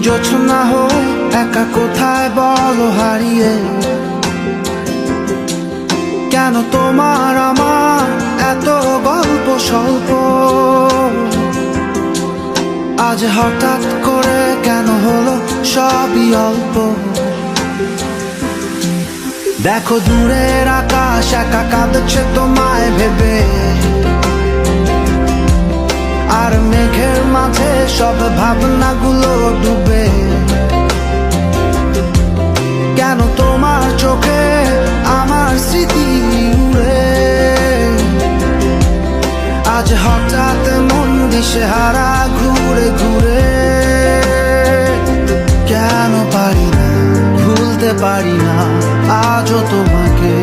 জোছনা হয়ে একা কোথায় বলো হারিয়ে? কেন তোমার আমার এত গল্প স্বল্প? আজ হঠাৎ করে কেন হলো সবই অল্প? দেখো দূরের আকাশ একা কাঁদছে তোমায় ভেবে, আর মেঘের মাঝে সব ভাবনাগুলো ডুবে। কেন তোমার চোখে আমার স্মৃতি উড়ে? আজ হঠাৎ মন দিশেহারা ঘুরে ঘুরে। কেন পারি না, ভুলতে পারি না আজও তোমাকে।